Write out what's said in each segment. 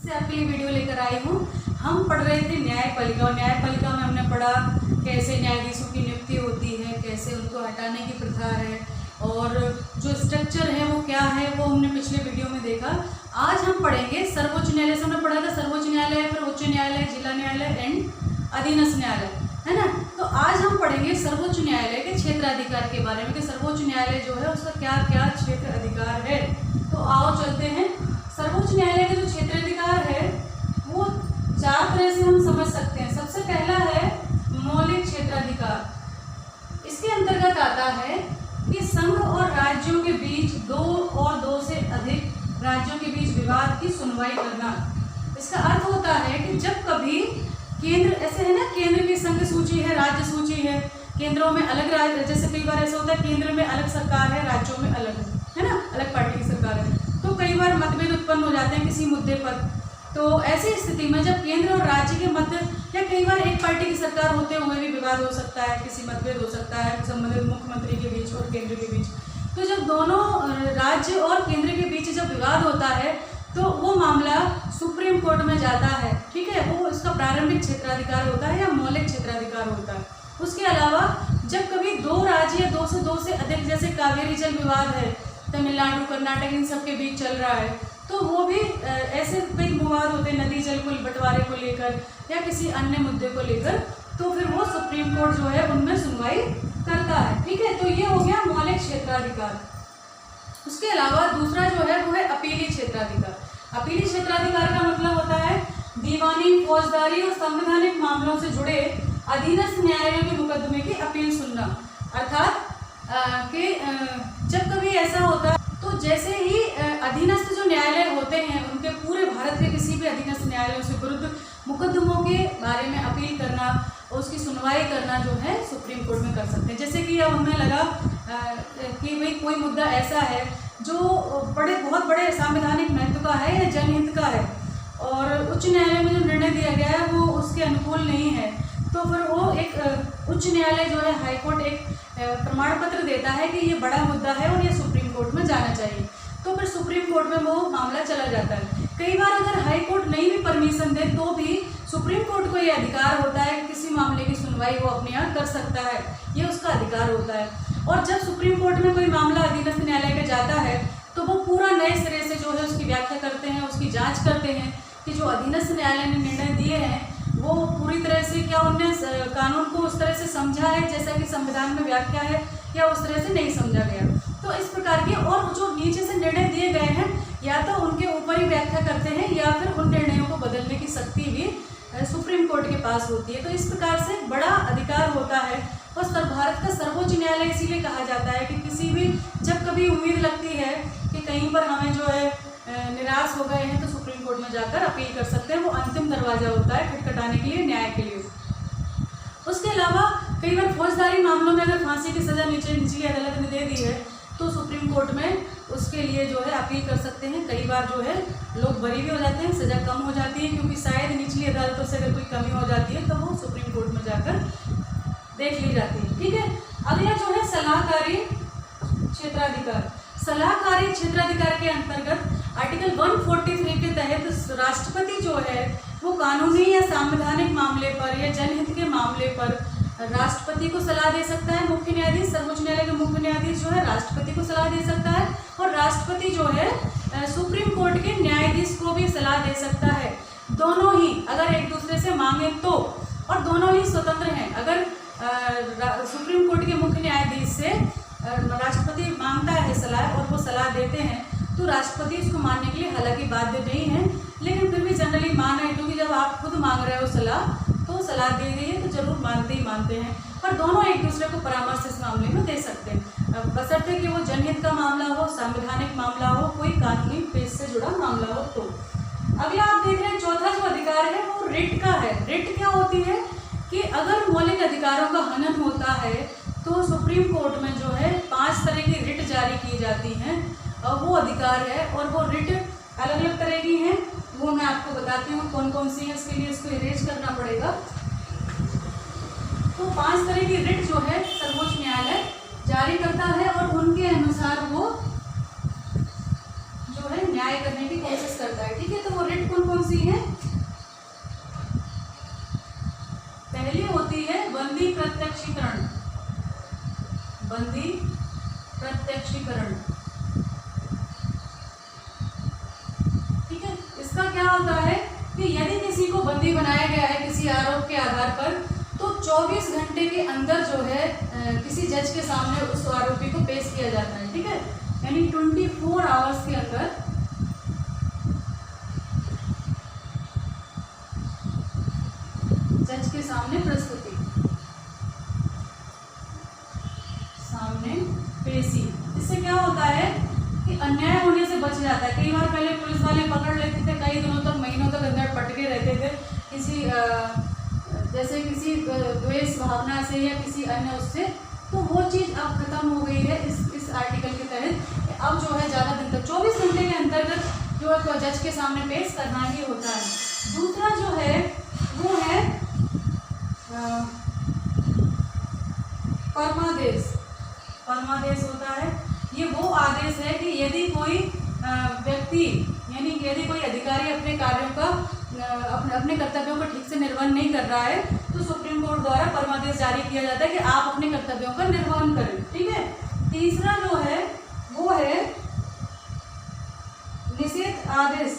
से आपके लिए वीडियो लेकर आई हूँ। हम पढ़ रहे थे न्यायपालिका और न्यायपालिका में हमने पढ़ा कैसे न्यायाधीशों की नियुक्ति होती है, कैसे उनको हटाने की प्रथा है और जो स्ट्रक्चर है वो क्या है, वो हमने पिछले वीडियो में देखा। आज हम पढ़ेंगे सर्वोच्च न्यायालय से हमने पढ़ा था सर्वोच्च न्यायालय, फिर उच्च न्यायालय, जिला न्यायालय एंड अधीनस्थ न्यायालय, है ना। तो आज हम पढ़ेंगे सर्वोच्च न्यायालय के क्षेत्राधिकार के बारे में कि सर्वोच्च न्यायालय जो है उसका क्या क्या क्षेत्र अधिकार है। तो आओ चलते हैं। सर्वोच्च न्यायालय का जो क्षेत्राधिकार है वो चार तरह से हम समझ सकते हैं। सबसे पहला है मौलिक क्षेत्राधिकार। इसके अंतर्गत आता है कि संघ और राज्यों के बीच दो और दो से अधिक राज्यों के बीच विवाद की सुनवाई करना। इसका अर्थ होता है कि जब कभी केंद्र, ऐसे है ना, केंद्र की संघ सूची है, राज्य सूची है, केंद्रों में अलग राज्य, जैसे कई बार ऐसा होता है केंद्र में अलग सरकार है, राज्यों में अलग है ना, अलग पार्टी की सरकार है, तो कई बार मतभेद उत्पन्न हो जाते हैं किसी मुद्दे पर। तो ऐसी स्थिति में जब केंद्र और राज्य के मध्य या कई बार एक पार्टी की सरकार होते हुए भी विवाद हो सकता है, किसी मतभेद हो सकता है संबंधित मुख्यमंत्री के बीच और केंद्र के बीच, तो जब दोनों राज्य और केंद्र के बीच जब विवाद होता है तो वो मामला सुप्रीम कोर्ट में जाता है, ठीक है। वो इसका प्रारंभिक क्षेत्राधिकार होता है या मौलिक क्षेत्राधिकार होता है। उसके अलावा जब कभी दो राज्य या दो से अधिक, जैसे कावेरी जल विवाद है, तमिलनाडु कर्नाटक इन सब के बीच चल रहा है, तो वो भी ऐसे कई विवाद होते हैं नदी जल को बंटवारे को लेकर या किसी अन्य मुद्दे को लेकर, तो फिर वो सुप्रीम कोर्ट जो है उनमें सुनवाई करता है, ठीक है। तो ये हो गया मौलिक क्षेत्राधिकार। उसके अलावा दूसरा जो है वो है अपीली क्षेत्राधिकार। अपीली क्षेत्राधिकार का मतलब होता है दीवानी, फौजदारी और संवैधानिक मामलों से जुड़े अधीनस्थ न्यायालयों के मुकदमे की अपील सुनना। अर्थात कि जब कभी ऐसा होता है तो जैसे ही अधीनस्थ जो न्यायालय होते हैं उनके पूरे भारत के किसी भी अधीनस्थ न्यायालयों से विरुद्ध मुकदमों के बारे में अपील करना और उसकी सुनवाई करना जो है सुप्रीम कोर्ट में कर सकते हैं। जैसे कि अब हमें लगा कि भाई कोई मुद्दा ऐसा है जो बहुत बड़े संवैधानिक महत्व का है या जनहित का है और उच्च न्यायालय में जो निर्णय दिया गया है वो उसके अनुकूल नहीं है, तो फिर वो एक उच्च न्यायालय जो है हाईकोर्ट एक प्रमाण पत्र देता है कि ये बड़ा मुद्दा है और ये सुप्रीम कोर्ट में जाना चाहिए, तो फिर सुप्रीम कोर्ट में वो मामला चला जाता है। कई बार अगर हाई कोर्ट नहीं भी परमिशन दे तो भी सुप्रीम कोर्ट को ये अधिकार होता है कि किसी मामले की सुनवाई वो अपने यहाँ कर सकता है, ये उसका अधिकार होता है। और जब सुप्रीम कोर्ट में कोई मामला अधीनस्थ न्यायालय में जाता है तो वो पूरा नए सिरे से जो है उसकी व्याख्या करते हैं, उसकी जाँच करते हैं कि जो अधीनस्थ न्यायालय ने निर्णय दिए हैं वो पूरी तरह से क्या उनने कानून को उस तरह से समझा है जैसा कि संविधान में व्याख्या है या उस तरह से नहीं समझा गया। तो इस प्रकार के और जो नीचे से निर्णय दिए गए हैं या तो उनके ऊपर ही व्याख्या करते हैं या फिर उन निर्णयों को बदलने की शक्ति भी सुप्रीम कोर्ट के पास होती है। तो इस प्रकार से बड़ा अधिकार होता है और भारत का सर्वोच्च न्यायालय इसीलिए कहा जाता है कि किसी भी जब कभी उम्मीद लगती है कि कहीं पर हमें जो है निराश हो गए हैं तो सुप्रीम कोर्ट में जाकर अपील कर सकते हैं। वो अंतिम दरवाजा होता है खटखटाने के लिए, न्याय के लिए। उसके अलावा कई बार फौजदारी मामलों में अगर फांसी की सजा निचली अदालत ने दे दी है तो सुप्रीम कोर्ट में उसके लिए जो है अपील कर सकते हैं। कई बार जो है लोग बरी भी हो जाते हैं, सजा कम हो जाती है क्योंकि शायद निचली अदालतों से अगर कोई कमी हो जाती है तो वो सुप्रीम कोर्ट में जाकर देख ली जाती है, ठीक है। अगला जो है सलाहकारी क्षेत्राधिकार। सलाहकारी क्षेत्राधिकार के अंतर्गत आर्टिकल 143 के तहत राष्ट्रपति जो है वो कानूनी या संवैधानिक मामले पर या जनहित के मामले पर राष्ट्रपति को सलाह दे सकता है। मुख्य न्यायाधीश, सर्वोच्च न्यायालय के मुख्य न्यायाधीश जो है राष्ट्रपति को सलाह दे सकता है और राष्ट्रपति जो है सुप्रीम कोर्ट के न्यायाधीश को भी सलाह दे सकता है। दोनों ही अगर एक दूसरे से मांगे तो, और दोनों ही स्वतंत्र हैं। अगर सुप्रीम कोर्ट के मुख्य न्यायाधीश से राष्ट्रपति मांगता है सलाह और वो सलाह देते हैं तो राष्ट्रपति उसको मानने के लिए हालांकि बाध्य नहीं है, लेकिन फिर भी जनरली मान रहे हैं क्योंकि जब आप खुद मांग रहे हो सलाह तो सलाह दी गई है तो जरूर मानते ही मानते हैं। पर दोनों एक दूसरे को परामर्श इस मामले में दे सकते हैं बशर्ते कि वो जनहित का मामला हो, संवैधानिक मामला हो, कोई कानूनी पेश से जुड़ा मामला हो। तो अगला आप देख रहे हैं चौथा जो अधिकार है वो रिट का है। रिट क्या होती है कि अगर मौलिक अधिकारों का हनन होता है तो सुप्रीम कोर्ट में जो है 5 तरह की रिट जारी की जाती हैं, वो अधिकार है। और वो रिट अलग अलग तरह की हैं, वो मैं आपको बताती हूँ कौन कौन सी है। इसके लिए इसको इरेज करना पड़ेगा। तो 5 तरह की रिट जो है सर्वोच्च न्यायालय जारी करता है और उनके अनुसार वो जो है न्याय करने की कोशिश करता है, ठीक है। तो वो रिट कौन कौन कौन सी हैं? पहली होती है बंदी प्रत्यक्षीकरण, बंदी प्रत्यक्षीकरण। ठीक है, इसका क्या होता है कि यदि किसी को बंदी बनाया गया है किसी आरोप के आधार पर, तो 24 घंटे के अंदर जो है किसी जज के सामने उस आरोपी को पेश किया जाता है। ठीक है, यानी 24 आवर्स के अंदर जज के सामने प्रस्तुति, सामने पेशी। इससे क्या होता है कि अन्याय होने से बच जाता है। कई बार पहले पुलिस वाले पकड़ लेते थे, कई दिनों तक, महीनों तक अंदर पटके रहते थे किसी जैसे किसी द्वेष भावना से या किसी अन्य उससे, तो वो चीज़ अब खत्म हो गई है इस आर्टिकल के तहत। अब जो है ज़्यादा दिन तक 24 घंटे के अंतर्गत जो है जज के सामने पेश करना ही होता है। दूसरा जो है वो है परमादेश। परमादेश होता है, ये वो आदेश है कि यदि कोई व्यक्ति यानी कि यदि कोई अधिकारी अपने कार्यों का अपने कर्तव्यों को ठीक से निर्वहन नहीं कर रहा है, तो सुप्रीम कोर्ट द्वारा परमादेश जारी किया जाता है कि आप अपने कर्तव्यों का निर्वहन करें। ठीक है, तीसरा जो है वो है निषेध आदेश,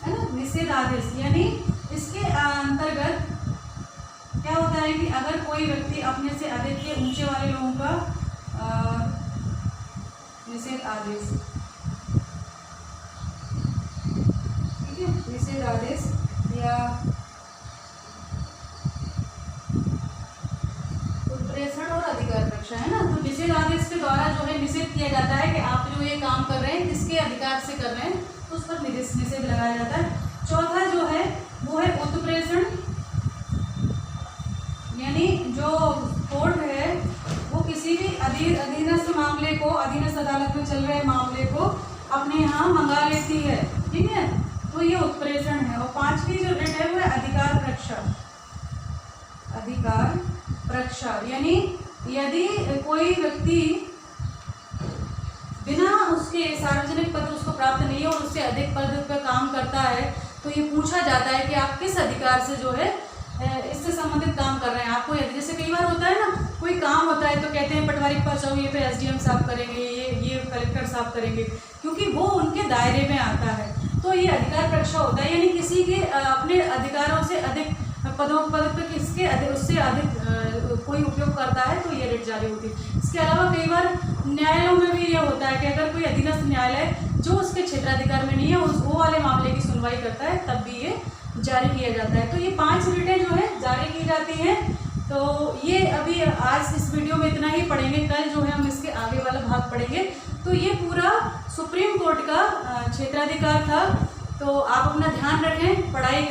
है ना, निषेध आदेश। यानी इसके अंतर्गत क्या होता है कि अगर कोई व्यक्ति अपने से अधिक के ऊंचे वाले लोगों का निषेध आदेश, ठीक है, निषेध आदेश या उत्प्रेषण और अधिकार रक्षा, है ना, तो निषेध आदेश के द्वारा जो है निषेध किया जाता है कि आप जो ये काम कर रहे हैं किसके अधिकार से कर रहे हैं, तो उस पर निषेध लगाया जाता है। चौथा जो है वो है उत्प्रेषण, यानी जो कोर्ट है वो किसी भी अधीनस्थ मामले को, अधीनस्थ अदालत में चल रहे मामले को अपने यहाँ मंगा लेती है। ठीक है, तो ये उत्प्रेषण है। और पांचवी जो रिट है वो है अधिकार प्रक्षा। अधिकार प्रक्षा यानी यदि कोई व्यक्ति बिना उसके सार्वजनिक पद उसको प्राप्त नहीं है और उससे अधिक पद पर काम करता है, तो ये पूछा जाता है कि आप किस अधिकार से जो है इससे संबंधित काम कर रहे हैं। आपको जैसे कई बार होता है ना, कोई काम होता है तो कहते हैं पटवारी के पास जाओ, ये पे एसडीएम साहब करेंगे, ये कलेक्टर साहब करेंगे, क्योंकि वो उनके दायरे में आता है। तो ये अधिकार प्रक्षा होता है, यानी किसी के अपने अधिकारों से अधिक पद पर किसके उससे अधिक कोई उपयोग करता है तो ये रिट जारी होती है। इसके अलावा कई बार न्यायालयों में भी ये होता है कि अगर कोई अधीनस्थ न्यायालय जो उसके क्षेत्राधिकार में नहीं है वो वाले मामले की सुनवाई करता है, तब भी ये जारी किया जाता है। तो ये 5 रिटें जो है जारी की जाती हैं। तो ये अभी आज इस वीडियो में इतना ही पढ़ेंगे, कल जो है हम इसके आगे वाला भाग पढ़ेंगे। तो ये पूरा सुप्रीम कोर्ट का क्षेत्राधिकार था। तो आप अपना ध्यान रखें, पढ़ाई